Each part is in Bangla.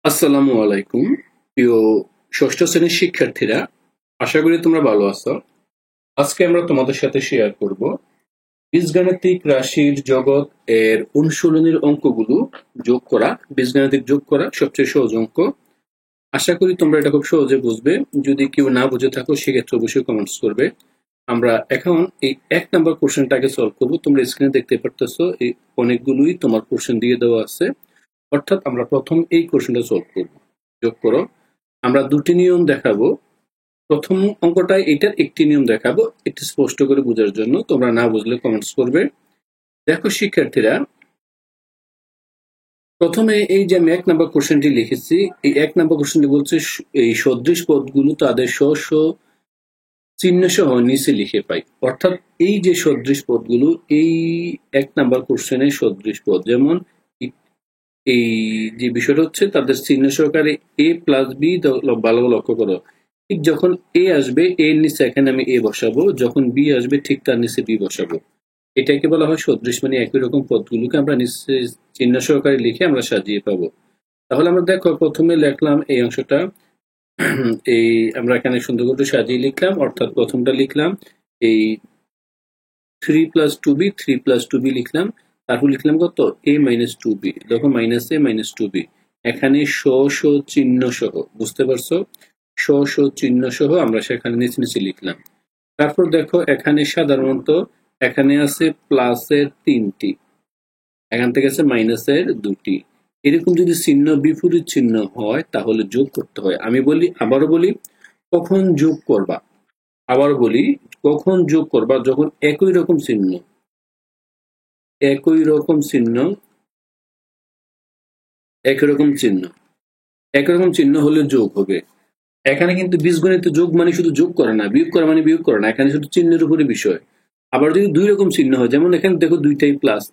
আসসালামু আলাইকুম প্রিয় ষষ্ঠ শ্রেণীর শিক্ষার্থীরা, আশা করি তোমরা ভালো আছো। আজকে আমরা তোমাদের সাথে শেয়ার করব বীজগাণিতিক রাশির জগৎ এর অনুশীলনীর অঙ্কগুলো যোগ করা। বীজগাণিতিক যোগ করা সবচেয়ে সহজ অঙ্ক। আশা করি তোমরা এটা খুব সহজে বুঝবে। যদি কেউ না বুঝে থাকো সেক্ষেত্রে অবশ্যই কমেন্টস করবে। আমরা এখন এই 1 নাম্বার কোশ্চেনটাকে সলভ করব। তোমরা স্ক্রিনে দেখতে পারতেছো এই অনেকগুলোই তোমার কোশ্চেন দিয়ে দেওয়া আছে। অর্থাৎ আমরা প্রথম এই কোশ্চেনটা সলভ করব। যোগ করো। আমরা দুটি নিয়ম দেখাবো। প্রথম অঙ্কটায় এটার একটি নিয়ম দেখাবো, একটু স্পষ্ট করে বোঝার জন্য। তোমরা না বুঝলে কমেন্টস করবে। দেখো শিক্ষার্থীরা, প্রথমে এই যে আমি 1 নাম্বার কোশ্চেনটি লিখেছি, এই 1 নাম্বার কোশ্চেনটি বলছে এই সদৃশ পদগুলো তাদের স্ব স্ব চিহ্ন সহ নিচে লিখে পাই। অর্থাৎ এই যে সদৃশ পদগুলো, এই 1 নাম্বার কোশ্চেনের সদৃশ পদ, যেমন এই যে বিষয়টা হচ্ছে তাদের চিহ্ন সহকারে a প্লাস বি, ভালো লক্ষ্য করো। ঠিক যখন এ আসবে, এর নিচে এখানে আমি এ বসাবো, যখন বি আসবে ঠিক তার নিচে বি বসাবো। এটাকে বলা হয় সদৃশ, মানে একই রকম পদগুলোকে আমরা নিচে চিহ্ন সহকারে লিখে আমরা সাজিয়ে পাবো। তাহলে আমরা দেখো প্রথমে লিখলাম এই অংশটা, এই আমরা এখানে সুন্দর করে সাজিয়ে লিখলাম। অর্থাৎ প্রথমটা লিখলাম এই 3 প্লাস 2b, 3 প্লাস 2b লিখলাম। তারপর লিখলাম কত, a মাইনাস 2b। দেখো মাইনাস a মাইনাস 2b, এখানে শ চিহ্ন সহ, বুঝতে পারছো? শ চিহ্ন সহ আমরা সেখানে নিচে নিচে লিখলাম। তারপর দেখো এখানে সাধারণত এখানে আছে প্লাসের 3টি, এখান থেকে আছে মাইনাসের 2টি। এরকম যদি চিহ্ন বিপরীত চিহ্ন হয় তাহলে যোগ করতে হয়। আমি বলি, আবারও বলি, কখন যোগ করবা? আবার বলি, কখন যোগ করবা? যখন একই রকম চিহ্ন, একই রকম চিহ্ন, একই রকম চিহ্ন, একই রকম চিহ্ন হলে যোগ হবে। এখানে কিন্তু বীজগণিত যোগ মানে শুধু যোগ করে না, বিয়োগ করা মানে বিয়োগ করে না, এখানে শুধু চিহ্নের উপরে বিষয়। আবার যদি দুই রকম চিহ্ন হয়, যেমন এখানে দেখো দুইটাই প্লাস,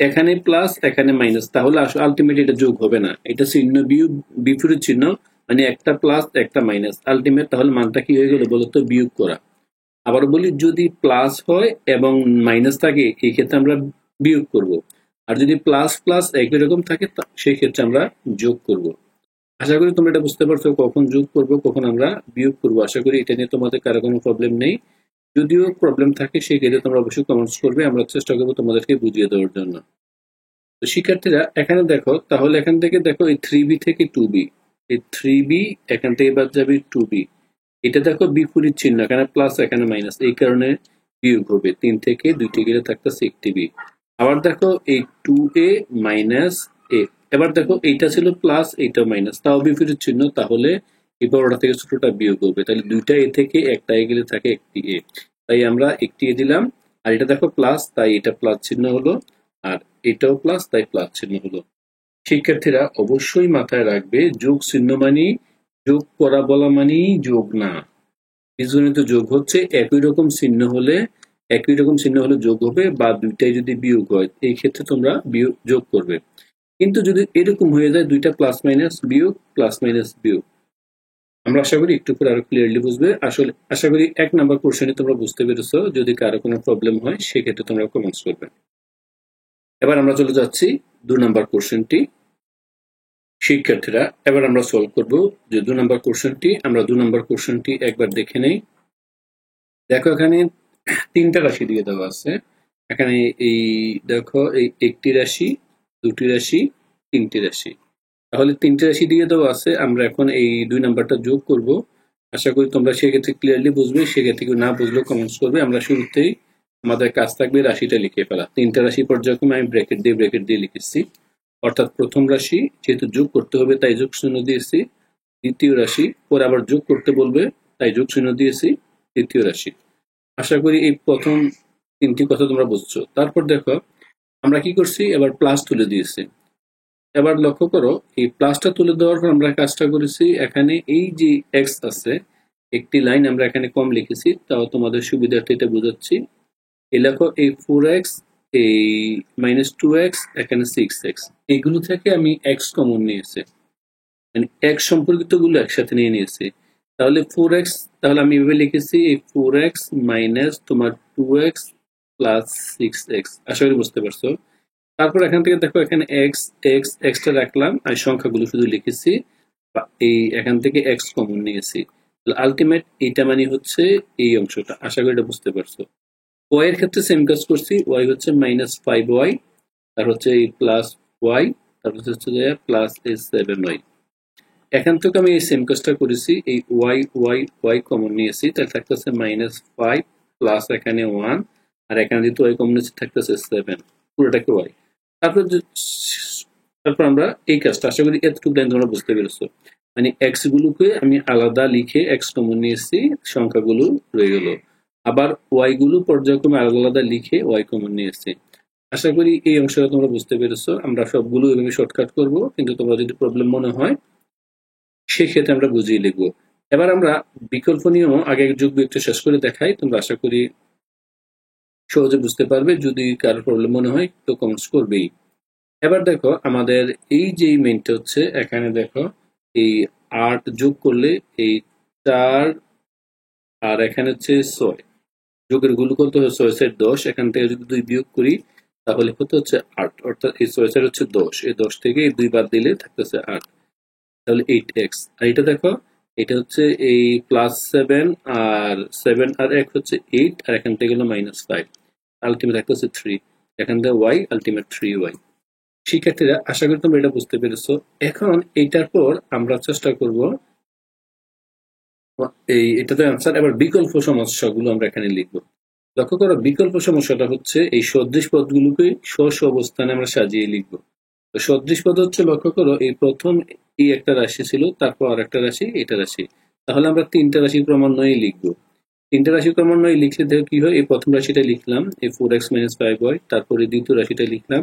এখানে প্লাস এখানে মাইনাস, তাহলে আলটিমেট এটা যোগ হবে না। এটা চিহ্ন বিয়োগ, বিপরীত চিহ্ন, মানে একটা প্লাস একটা মাইনাস, আলটিমেট তাহলে মানটা কি হয়ে গেল বলতো? বিয়োগ করা। আবার বলি, যদি প্লাস হয় এবং মাইনাস থাকে এই ক্ষেত্রে আমরা বিয়োগ করব। আর যদি প্লাস প্লাস একই রকম থাকে সেই ক্ষেত্রে আমরা যোগ করব। আশা করি তোমরা এটা বুঝতে পারছো, কখন যোগ করব কখন আমরা বিয়োগ করব। আশা করি এটা নিয়ে তোমাদের কারো কোনো প্রবলেম নেই। যদিও প্রবলেম থাকে সেই ক্ষেত্রে তোমরা অবশ্যই কমেন্টস করবে, আমরা চেষ্টা করবো তোমাদেরকে বুঝিয়ে দেওয়ার জন্য। তো শিক্ষার্থীরা এখানে দেখো, তাহলে এখান থেকে দেখো এই 3b থেকে 2b, এই 3b এখান থেকে বাদ যাবে 2b। এটা দেখো বিপরীত চিহ্ন, এখানে প্লাস এখানে মাইনাস, এই কারণে বিয়োগ হবে। 3 থেকে 2টি গেলে থাকতেছে একটি বি। আবার দেখো এই 2a মাইনাস a, এবার দেখো এইটা ছিল প্লাস এইটা মাইনাস, তাও বিপরীত চিহ্ন, তাহলে এই বড়টা থেকে ছোটটা বিয়োগ হবে। তাহলে দুইটা এ থেকে একটা এ গেলে থাকে একটি এ, তাই আমরা একটি এ দিলাম। আর এটা দেখো প্লাস, তাই এটা প্লাস চিহ্ন হলো, আর এটাও প্লাস, তাই প্লাস চিহ্ন হলো। শিক্ষার্থীরা অবশ্যই মাথায় রাখবে, যোগ চিহ্ন মানি যোগ করা বলা মানেই যোগ না। বীজগণিত যোগ হচ্ছে একই রকম চিহ্ন হলে, একই রকম চিহ্ন হলে যোগ হবে, বা দুইটাই যদি বিয়োগ হয় এই ক্ষেত্রে তোমরা বিয়োগ যোগ করবে। কিন্তু যদি এরকম হয়ে যায় দুইটা প্লাস মাইনাস বিয়োগ, প্লাস মাইনাস বিয়োগ, আমরা আশা করি একটু করে আরো ক্লিয়ারলি বুঝবে। আসলে আশা করি 1 নাম্বার কোশ্চেনে তোমরা বুঝতে পেরেছো। যদি কারো কোনো প্রবলেম হয় সেক্ষেত্রে তোমরা কমেন্টস করবে। এবার আমরা চলে যাচ্ছি 2 নাম্বার কোশ্চেনটি। শিক্ষার্থীরা এবার আমরা সলভ করব যে 2 নাম্বার কোশ্চেনটি। আমরা 2 নাম্বার কোশ্চেনটি একবার দেখে নেই। দেখো এখানে 3টা রাশি দিয়ে দেওয়া আছে। এখানে এই দেখো এই একটি রাশি, দুটি রাশি, 3টি রাশি। তাহলে 3টে রাশি দিয়ে দেওয়া আছে, আমরা এখন এই 2 নাম্বারটা যোগ করব। আশা করি তোমরা সেক্ষেত্রে ক্লিয়ারলি বুঝবে। সেক্ষেত্রে কেউ না বুঝলেও কমেন্টস করবে। আমরা শুরুতেই আমাদের কাজ থাকবে রাশিটা লিখে ফেলা। 3টা রাশি পর্যায়ক্রমে আমি ব্র্যাকেট দিয়ে লিখেছি। অর্থাৎ প্রথম রাশি যেহেতু যোগ করতে হবে তাই যোগ চিহ্ন দিয়েছি। দ্বিতীয় রাশি পরে আবার যোগ করতে বলবে তাই যোগ চিহ্ন দিয়েছি। তৃতীয় রাশি। আশা করি এই প্রথম 3টি কথা তোমরা বুঝছো। তারপর দেখো আমরা কি করছি, এবার প্লাস তুলে দিয়েছি। এবার লক্ষ্য করো এই প্লাসটা তুলে দেওয়ার পর আমরা কাজটা করেছি, এখানে এই যে এক্স আছে একটি লাইন আমরা এখানে কম লিখেছি, তাও তোমাদের সুবিধার্থে এটা বোঝাচ্ছি। এই লেখো এই 4x, এই -2x, এখানে 6x, এইগুলো থেকে আমি x কমন নিয়েছি, মানে x সম্পর্কিত গুলো একসাথে নিয়ে নিয়েছি। তাহলে 4x, তাহলে আমি এভাবে লিখেছি এই 4x মাইনাস তোমার 2x প্লাস 6x। আশা করি বুঝতে পারছো। তারপর এখান থেকে দেখো এখানে এক্স এক্স এক্সটা রাখলাম আর সংখ্যাগুলো শুধু লিখেছি, এই এখান থেকে এক্স কমন নিয়েছি। আলটিমেট এইটা মানে হচ্ছে এই অংশটা। আশা করি এটা বুঝতে পারছো। ওয়াই এর ক্ষেত্রে সেম কাজ করছি, ওয়াই হচ্ছে -5y, আর হচ্ছে এই প্লাস ওয়াই, তারপর হচ্ছে যে প্লাস এই 7y। এখান থেকে আমি এই সেম কাজটা করেছি, এই ওয়াই ওয়াই ওয়াই কমন নিয়েছি, তাহলে থাকতেছে -5 প্লাস এখানে 1, আর এখানে যেহেতু ওয়াই কমন নিয়েছি থাকতেছে 7, পুরোটাকে ওয়াই। তারপর তারপর আমরা এই কাজটা, আশা করি এতটুকু লাইন তোমরা বুঝতে পেরেছো। মানে এক্স গুলোকে আমি আলাদা লিখে এক্স কমন নিয়েছি, সংখ্যাগুলো রয়ে গেল। আবার ওয়াই গুলো পর্যায়ক্রমে আলাদা আলাদা লিখে ওয়াই কমন নিয়েছি। আশা করি এই অংশটা তোমরা বুঝতে পেরেছো। আমরা সবগুলো এভাবে শর্টকাট করব, কিন্তু তোমরা যদি প্রবলেম মনে হয় সেক্ষেত্রে আমরা বুঝিয়ে লিখবো। এবার আমরা বিকল্প নিয়ম আগে যোগ বিয়োগটা শেষ করে দেখাই, তোমরা আশা করি সহজে বুঝতে পারবে। যদি কারো প্রবলেম মনে হয় তো কমেন্টস করবেই। এবার দেখো আমাদের এই যে মেইনটা হচ্ছে, এখানে দেখো এই 8 যোগ করলে এই 4, আর এখানে হচ্ছে 6, যোগের গুলো কত হয় 6 10, এখান থেকে যদি 2 বিয়োগ করি তাহলে কত হচ্ছে 8, অর্থাৎ এই 6 হচ্ছে 10, এই 10 থেকে এই 2 বাদ দিলে থাকতেছে 8, তাহলে 8x। আর এটা দেখো এটা হচ্ছে এই +7, আর 7 আর 1 হচ্ছে 8, আর এখান থেকে গেল -5, আলটিমেট থাকতেছে 3, এখান থেকে y আলটিমেট 3y। শিক্ষার্থীরা আশা করি তোমরা এটা বুঝতে পেরেছো। এখন এইটার পর আমরা চেষ্টা করব এটাতে আনসার। এবার বিকল্প সমস্যাগুলো আমরা এখানে লিখবো। লক্ষ্য করো বিকল্প সমস্যাটা হচ্ছে এই সদৃশ পদগুলোকে স্ব স্ব অবস্থানে আমরা সাজিয়ে লিখবো। তো সদৃশ পদ হচ্ছে, লক্ষ্য করো এই প্রথম এই একটা রাশি ছিল, তারপর আর একটা রাশি, এটা রাশি। তাহলে আমরা তিনটা রাশি ক্রমান্বয়ে লিখবো। তিনটা রাশি ক্রমান্বয়ে লিখলে দেখো কি হয়, এই প্রথম রাশিটা লিখলাম এই 4x - 5y, তারপরে দ্বিতীয় রাশিটা লিখলাম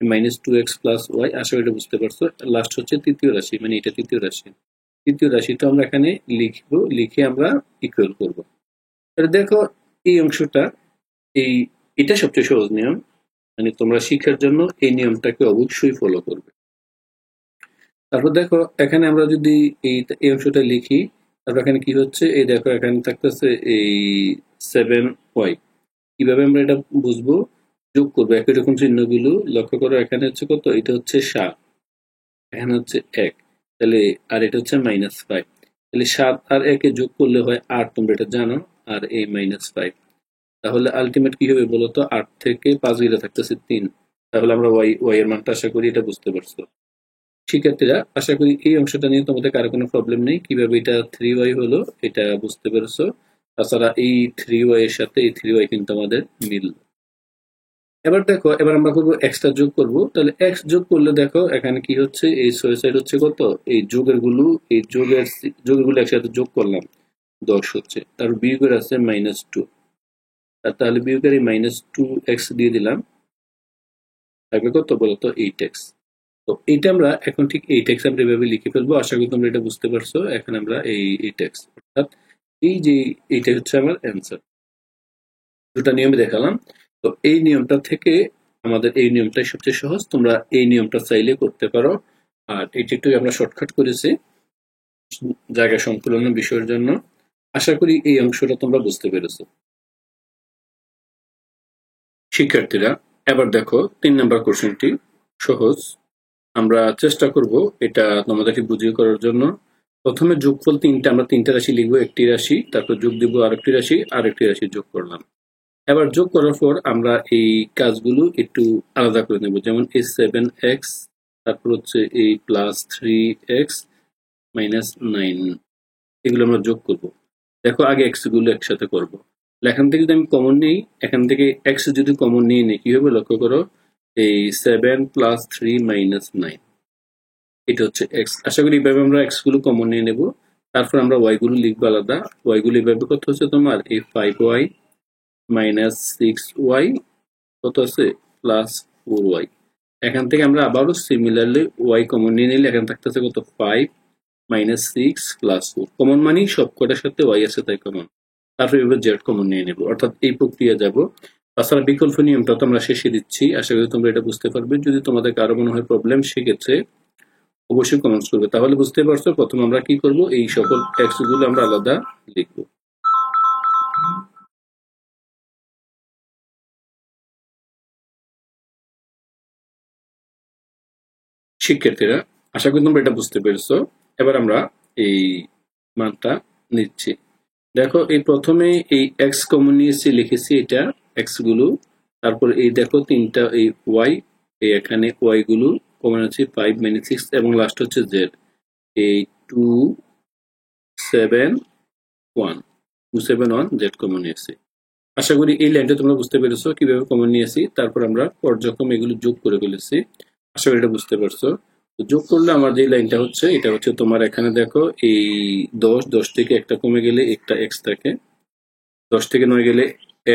-2x + y। আশা করি এটা বুঝতে পারছো। লাস্ট হচ্ছে তৃতীয় রাশি, মানে এটা তৃতীয় রাশি। তৃতীয় রাশিটা আমরা এখানে লিখবো, লিখে আমরা ইকুয়াল করব। তাহলে দেখো এই অংশটা, এই এটা সবচেয়ে সহজ নিয়ম, মানে তোমরা শিক্ষার জন্য এই নিয়মটাকে অবশ্যই ফলো করবে। তারপর দেখো এখানে আমরা যদি এই অংশটা লিখি, তারপর এখানে কি হচ্ছে, এই দেখো এখানে থাকতেছে এই 7y। কিভাবে আমরা এটা বুঝবো? যোগ করবো একই রকম চিহ্নগুলো। লক্ষ্য করো এখানে হচ্ছে কত, এটা হচ্ছে 7, এখানে হচ্ছে 1, তাহলে আর এটা হচ্ছে -5, তাহলে 7 আর 1 এ যোগ করলে হয় 8, তোমরা এটা জানো, আর এই -5। তাহলে আলটিমেট কি হবে বলতো, 8 থেকে 5 গেলে থাকতেছে 3। তাহলে আমরা ওয়াই এর মানটা আশা করি এটা বুঝতে পারছো। শিক্ষার্থীরা আশা করি এই অংশটা নিয়ে তোমাদের কারো কোনো প্রবলেম নেই, কিভাবে এটা 3y হলো এটা বুঝতে পেরেছো। তাছাড়া এই 3y এর সাথে এই 3y কিন্তু আমাদের মিল। এবার দেখো এবার আমরা করবো এক্সট্রা যোগ করব। তাহলে এক্স যোগ করলে দেখো এখানে কি হচ্ছে, এই 6 সাইড হচ্ছে কত, এই যোগের গুলো, এই যোগের গুলো একসাথে যোগ করলাম 10 হচ্ছে, তার বিয়োগের আছে -2, আর তাহলে বিয়োগের এই -2x দিয়ে দিলাম, থাকবে কত বলতো 8x। তো এইটা আমরা এখন ঠিক 8x আমরা এভাবে লিখে ফেলবো। আশা করি তোমরা এটা বুঝতে পারছো। এখন আমরা এই 8x, অর্থাৎ এই যে এইটা হচ্ছে আমার অ্যান্সার। দুটা নিয়মে দেখালাম। তো এই নিয়মটা থেকে আমাদের এই নিয়মটাই সবচেয়ে সহজ, তোমরা এই নিয়মটা চাইলে করতে পারো। আর এটি একটু আমরা শর্টকাট করেছি জায়গা সংকুলন বিষয়ের জন্য। আশা করি এই অংশটা তোমরা বুঝতে পেরেছো। শিক্ষার্থীরা এবার দেখো 3 নাম্বার কোশ্চেনটি সহজ, আমরা চেষ্টা করব এটা তোমাদেরকে বুঝিয়ে করার জন্য। প্রথমে যোগফল তিনটা, আমরা তিনটা রাশি লিখবো, একটি রাশি, তারপর যোগ দিব আরেকটি রাশি, আরেকটি রাশি যোগ করলাম। এবার যোগ করার পর আমরা এই কাজগুলো একটু আলাদা করে নেব, যেমন এই 7x, তারপর হচ্ছে এই +3x -9, এগুলো আমরা যোগ করব। দেখো আগে x গুলো একসাথে করব। এখান থেকে যদি আমি কমন নিই, এখান থেকে x যদি কমন নিয়ে নিই কি হবে, লক্ষ্য করো এই 7 + 3 -9, এটা হচ্ছে x। আশা করি এইভাবে আমরা x গুলো কমন নিয়ে নেব। তারপর আমরা y গুলো লিখবো আলাদা। y গুলো এইভাবে কত হচ্ছে তোমার এই 5y -6y, কত আছে +4y। এখান থেকে আমরা আবারও সিমিলারলি y কমন নিয়ে নিলে এখানে থাকতেছে কত 5 -6 +4, কমন মানি সবকটার সাথে y আছে তাই কমন। তারপর এবার z কমন নিয়ে নেব, অর্থাৎ এই প্রক্রিয়া যাব। তাছাড়া বিকল্প নিয়মটা তো আমরা শেষে দিচ্ছি। আশা করি তোমরা এটা বুঝতে পারবে। যদি তোমাদের কারো মনে হয় প্রবলেম, সেক্ষেত্রে অবশ্যই কমেন্টস করবে। তাহলে বুঝতে পারছো প্রথমে আমরা কি করব, এই সকল টেক্সট গুলো আমরা আলাদা লিখবো। শিক্ষার্থীরা, আশা করি তোমরা এটা বুঝতে পেরেছো। এবার আমরা এই মানটা নিচ্ছি। দেখো এই প্রথমে এই এক্স কমন নিয়েছি, লিখেছি এটা এক্স গুলো, তারপর এই দেখো তিনটা এই ওয়াই, এই এখানে ওয়াই গুলো কমন আছে 5 -6 এবং লাস্ট হচ্ছে জেড, এই 271 জেড কমন নিয়েছি। আশা করি এই লাইনটা তোমরা বুঝতে পেরেছো কিভাবে কমন নিয়েছি। তারপর আমরা পর্যায়ক্রমে এগুলো যোগ করে ফেলেছি। আশা করি এটা বুঝতে পারছো। তো যোগ করলে আমার যে লাইনটা হচ্ছে এটা হচ্ছে তোমার এখানে দেখো এই 10 থেকে একটা কমে গেলে একটা এক্স থাকে, 10 থেকে 9 গেলে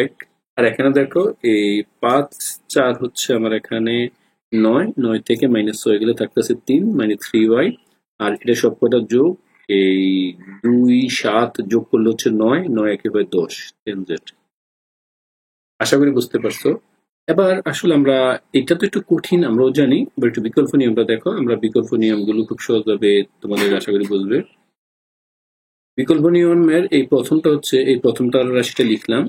1, আর এখানে দেখো এই 5 4 হচ্ছে আমার এখানে 9 থেকে -6 গেলে থাকতেছে 3 মানে 3y, আর এটা সবকটা যোগ এই 2 7 যোগ করলে হচ্ছে 9 একেবারে 10 10z। আশা করি বুঝতে পারছো। এবার আসলে আমরা, এটা তো একটু কঠিন আমরাও জানি, এবার একটু বিকল্প নিয়মটা দেখো। আমরা বিকল্প নিয়মগুলো খুব সহজভাবে তোমাদের আশা করি বুঝবে। বিকল্প নিয়মের এই প্রথমটা হচ্ছে, এই প্রথমটা রাশিটা লিখলাম,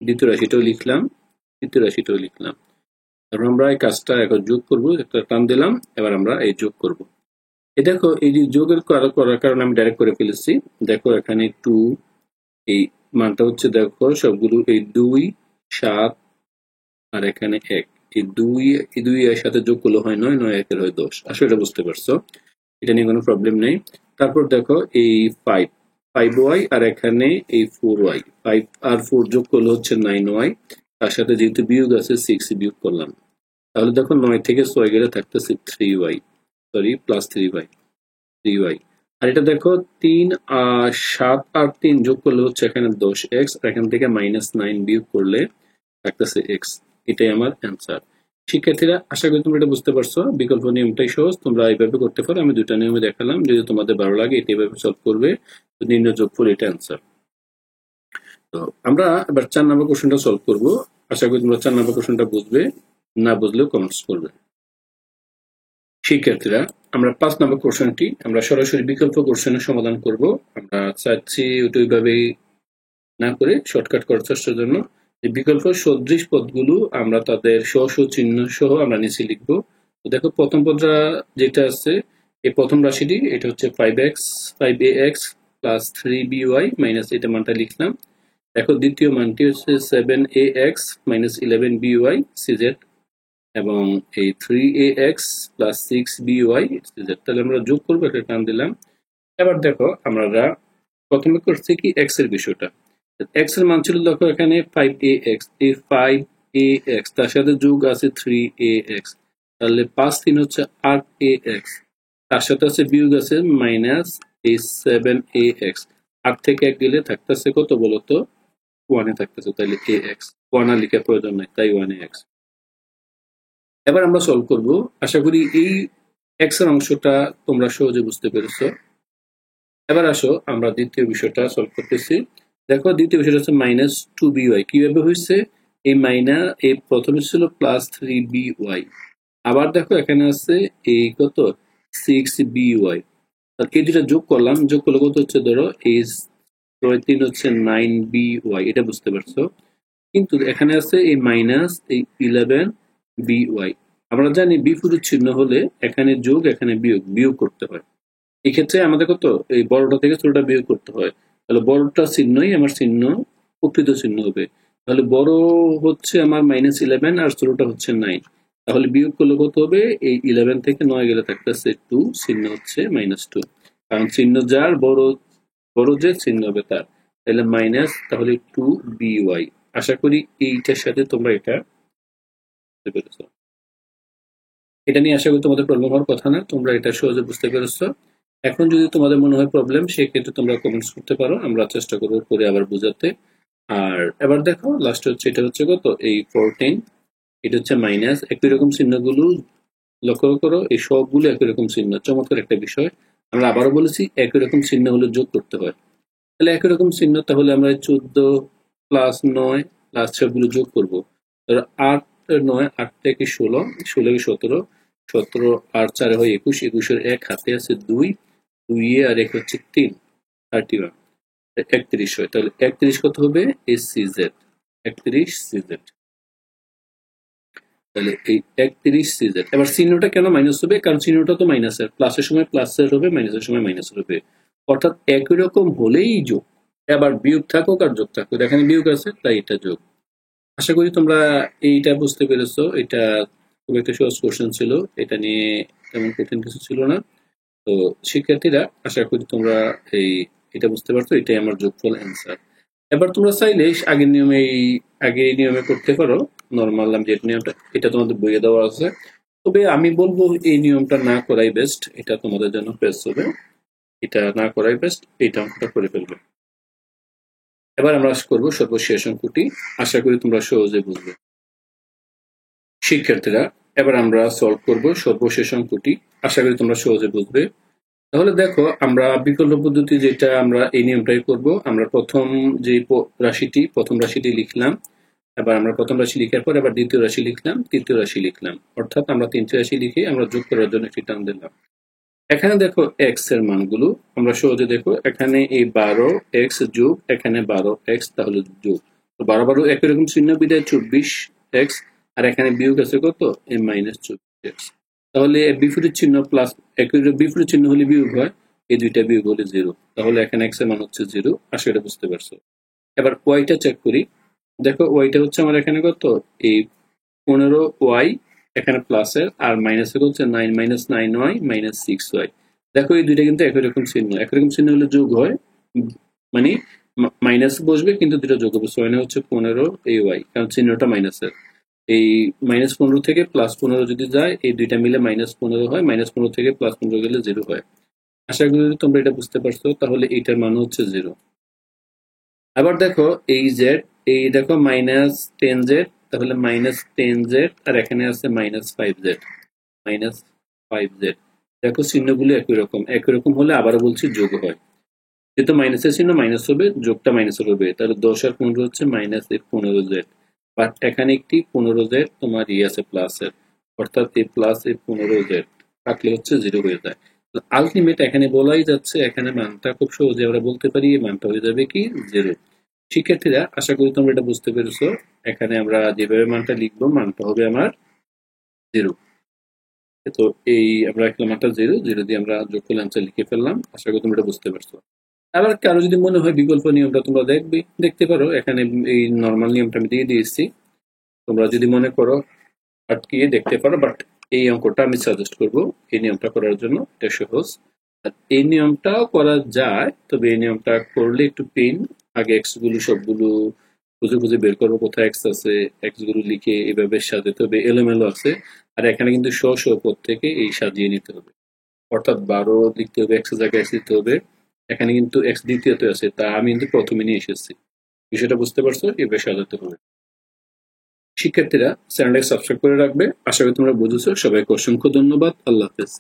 দ্বিতীয় রাশিটাও লিখলাম, তৃতীয় রাশিটাও লিখলাম। তারপর আমরা এই কাজটা এখন যোগ করব, একটা টান দিলাম, এবার আমরা এই যোগ করব। এই দেখো এই যে যোগের করার কারণে আমি ডাইরেক্ট করে ফেলেছি। দেখো এখানে 2, এই মানটা হচ্ছে দেখো সবগুলো এই 2 7 আর এখানে 1, এই 2 এর সাথে যোগ করলে হয় 9 একের হয় 10। আসলে এটা বুঝতে পারছো, এটা নিয়ে কোনো প্রবলেম নেই। তারপর দেখো এই 5y আর এখানে এই 4y, 5 আর 4 যোগ করলে হচ্ছে 9y, তার সাথে যেহেতু বিয়োগ আছে 6 বিয়োগ করলাম, তাহলে দেখো 9 থেকে 6 গেলে থাকতেছে 3y, সরি প্লাস 3y। আর এটা দেখো 3 আর 7 আর 3 যোগ করলে হচ্ছে এখানে 10x, আর এখান থেকে -9 বিয়োগ করলে থাকতেছে x। এটাই আমার অ্যান্সার। শিক্ষার্থীরা, আশা করি তোমরা এটা বুঝতে পারছো। বিকল্প নিয়মটাই সহজ, তোমরা এইভাবে করতে পারো। আমি দুইটা নিয়মে দেখালাম, যদি তোমাদের ভালো লাগে এটা এইভাবে সলভ করবে। নির্ণয় যোগফল এটা অ্যান্সার। তো আমরা এবার 4 নম্বর কোশ্চেনটা সলভ করব। আশা করি তোমরা 4 নম্বর কোশ্চেনটা বুঝবে, না বুঝলেও কমেন্টস করবে। শিক্ষার্থীরা, আমরা 5 নম্বর কোশ্চেনটি আমরা সরাসরি বিকল্প কোশ্চেনের সমাধান করব। আমরা চাচ্ছি ওইভাবেই না করে শর্টকাট করার চেষ্টার জন্য যে বিকল্প সদৃশ পদগুলো আমরা তাদের সহ চিহ্ন সহ আমরা নিচে লিখবো। তো দেখো প্রথম পদটা যেটা আছে, এই প্রথম রাশিটি এটা হচ্ছে 5ax প্লাস 3by মাইনাস, এটা মানটা লিখলাম। দেখো দ্বিতীয় মানটি হচ্ছে 7ax মাইনাস 11by cz, এবং এই 3ax প্লাস 6by cz। তাহলে আমরা যোগ করবো, একটা টান দিলাম। এবার দেখো আমরা প্রথমে করছি কি এক্স এর বিষয়টা। এক্স এর মান ছিল দেখো এখানে 5ax, এই 5ax তার সাথে যোগ আছে 3ax, তাহলে 5 3 হচ্ছে 8ax, তার সাথে আছে বিয়োগ আছে মাইনাস এই 7ax, 8 থেকে 1 গেলে থাকতেছে কত বলতো 1 এ থাকতেছে, তাহলে ax, 1 আর লিখার প্রয়োজন নাই, তাই 1ax। এবার আমরা সলভ করব। আশা করি এই এক্স এর অংশটা তোমরা সহজে বুঝতে পেরেছো। এবার আসো আমরা দ্বিতীয় বিষয়টা সলভ করতেছি। দেখো দ্বিতীয় বিষয়টা হচ্ছে -2by। কিভাবে হয়েছে, এই এই প্রথমে ছিল +3by, আবার দেখো এখানে আছে এই কত 6by, এই দুটা যোগ করলাম, যোগ করলে কত হচ্ছে ধরো এই 3 হচ্ছে 9by, এটা বুঝতে পারছো। কিন্তু এখানে আছে এই -11by। আমরা জানি বিপরীত চিহ্ন হলে এখানে যোগ এখানে বিয়োগ করতে হয়। এক্ষেত্রে আমাদের কত এই বড়টা থেকে ছোটটা বিয়োগ করতে হয়, তাহলে বড়টা চিহ্নই আমার চিহ্ন প্রকৃত চিহ্ন হবে। তাহলে বড় হচ্ছে আমার -11 আর ছোটটা হচ্ছে 9, তাহলে বিয়োগ করলে কত হবে, এই 11 থেকে 9 গেলে থাকতেছে 2, চিহ্ন হচ্ছে -2, কারণ চিহ্ন যার বড় যে চিহ্ন হবে তার, তাহলে মাইনাস, তাহলে 2by। আশা করি এইটার সাথে তোমরা এটা বুঝতে পেরেছো। এটা নিয়ে আশা করি তোমাদের প্রবলেম হওয়ার কথা না, তোমরা এটা সহজে বুঝতে পেরেছো। এখন যদি তোমাদের মনে হয় প্রবলেম, সেক্ষেত্রে তোমরা কমেন্টস করতে পারো, আমরা চেষ্টা করবো পরে আবার বোঝাতে। আর এবার দেখো লাস্ট হচ্ছে এটা হচ্ছে কত এই 14, এটা হচ্ছে মাইনাস। একই রকম চিহ্নগুলো লক্ষ্য করো, এই সবগুলো একই রকম চিহ্ন, চমৎকার একটা বিষয়। আমরা আবারও বলেছি একই রকম চিহ্ন হলে যোগ করতে হয়, তাহলে একই রকম চিহ্ন, তাহলে আমরা 14 প্লাস 9 প্লাস সবগুলো যোগ করবো। ধরো 8 9 8 থেকে 16, 16 থেকে 17, 17 আর 4 হয় 21, 21 এর 1 হাতে আছে 2, 2 আর 1 হচ্ছে 3, 31, 31 হয়। তাহলে 31 কত হবে, SCZ, 31 CZ। তাহলে এই 31 CZ। এবার চিহ্নটা কেন মাইনাস হবে? কারণ চিহ্নটা তো মাইনাসের, প্লাসের সময় প্লাসের হবে, মাইনাসের সময় মাইনাসের হবে, অর্থাৎ একই রকম হলেই যোগ। এবার বিয়োগ থাকুক আর যোগ থাকুক, এখানে বিয়োগ আছে তাই এটা যোগ। আশা করি তোমরা এইটা বুঝতে পেরেছো। এটা খুব একটা সহজ কোশ্চেন ছিল, এটা নিয়ে তেমন কঠিন কিছু ছিল না। তো শিক্ষার্থীরা আশা করি তোমরা এই এটা বুঝতে পারছো, এটাই আমার যোগফল অ্যান্সার। এবার তোমরা চাইলে আগে এই নিয়মে করতে পারো, নর্মাল যে নিয়মটা, এটা তোমাদের বইয়ে দেওয়া আছে। তবে আমি বলবো এই নিয়মটা না করাই বেস্ট, এটা তোমাদের জন্য বেস্ট হবে, এটা না করাই বেস্ট, এইটা অঙ্কটা করে ফেলবে। এবার আমরা করবো সর্বশেষ অঙ্কটি, আশা করি তোমরা সহজে বুঝবে। শিক্ষার্থীরা এবার আমরা সলভ করব সর্বশেষ অঙ্কটি, আশা করি তোমরা সহজে বুঝবে। তাহলে দেখো, আমরা বিকল্প পদ্ধতি যেটা আমরা এই নিয়মটাই করব। আমরা প্রথম রাশিটি লিখলাম, এবার আমরা প্রথম রাশি লিখার পর এবার দ্বিতীয় রাশি লিখলাম, তৃতীয় রাশি লিখলাম, অর্থাৎ আমরা তিনটি রাশি লিখে আমরা যোগ করার জন্য একটি টান দিলাম। এখানে দেখো এক্স এর মানগুলো আমরা সহজে দেখো, এখানে এই 12x যোগ এখানে 12x, তাহলে যোগ 12 একই রকম চিহ্ন বিদায় 24x, আর এখানে বিয়োগ আছে কত, -24x। তাহলে বিপরীত চিহ্ন প্লাস, বিপরীত চিহ্ন হলে বিয়োগ হয়, এই দুইটা বিয়োগ হলে 0, তাহলে এখানে x এর মান হচ্ছে 0। আশা এটা বুঝতে পারছো। এবার ওয়াইটা চেক করি, দেখো ওয়াইটা হচ্ছে আমার এখানে কত, এই 15y, এখানে প্লাসের, আর মাইনাসের হচ্ছে 9 - 9y - 6y। দেখো এই দুইটা কিন্তু একই রকম চিহ্ন, একই রকম চিহ্ন হলে যোগ হয়, মানে মাইনাস বসবে কিন্তু দুটো যোগ হবে, 6 হচ্ছে 15 এই y, কারণ চিহ্নটা মাইনাসের। এই -15 থেকে +15 যদি যায়, এই দুইটা মিলে -15 হয়, -15 থেকে +15 গেলে 0 হয়। আশা করি তোমরা এটা বুঝতে পারছো, তাহলে এইটার মান হচ্ছে 0। আবার দেখো এই জেড, এই দেখো -10z, তাহলে -10z, আর এখানে আছে -5z, -5z। দেখো চিহ্নগুলো একই রকম হলে আবারও বলছি যোগ হয়, যেহেতু মাইনাসের চিহ্ন মাইনাস হবে, যোগটা মাইনাসের হবে, তাহলে 10 আর 15 হচ্ছে -15z, বাট এখানে একটি 15z তোমার আছে প্লাসের, অর্থাৎ এই প্লাস এই 15z থাকলে হচ্ছে 0 হয়ে যায়। আলটিমেট এখানে বলাই যাচ্ছে, এখানে মানটা খুব সহজে আমরা বলতে পারি, এই মানটা হয়ে যাবে কি 0। শিক্ষার্থীরা আশা করি তোমরা এটা বুঝতে পেরেছো, এখানে আমরা যেভাবে মানটা লিখবো মানটা হবে আমার 0। তো এই আমরা একটা মানটা 0 দিয়ে আমরা যোগফল অ্যান্সার লিখে ফেললাম, আশা করি তোমরা এটা বুঝতে পারছো। আবার কারো যদি মনে হয় বিকল্প নিয়মটা তোমরা দেখতে পারো, এখানে এই নর্মাল নিয়মটা আমি দিয়ে দিয়েছি, তোমরা যদি মনে করো আটকিয়ে দেখতে পারো, বাট এই অঙ্কটা আমি সাজেস্ট করব এই নিয়মটা করার জন্য, এটা সহজ। আর এই নিয়মটাও করা যায়, তবে এই নিয়মটা করলে একটু পেন, আগে এক্স গুলো সবগুলো খুঁজে খুঁজে বের করবো কোথায় এক্স আছে, এক্স গুলো লিখে এভাবে সাজাতে হবে, এলোমেলো আছে। আর এখানে কিন্তু পদ থেকে এই সাজিয়ে নিতে হবে, অর্থাৎ 12 লিখতে হবে, এক্স এর জায়গায় এক্স দিতে হবে, এখানে কিন্তু এক্স দ্বিতীয়তে আছে, তা আমি কিন্তু প্রথমে নিয়ে এসেছি। বিষয়টা বুঝতে পারছো, এভাবে সাজাতে হবে। শিক্ষার্থীরা চ্যানেলটাকে সাবস্ক্রাইব করে রাখবে, আশা করি তোমরা বুঝেছো। সবাইকে অসংখ্য ধন্যবাদ, আল্লাহ হাফেজ।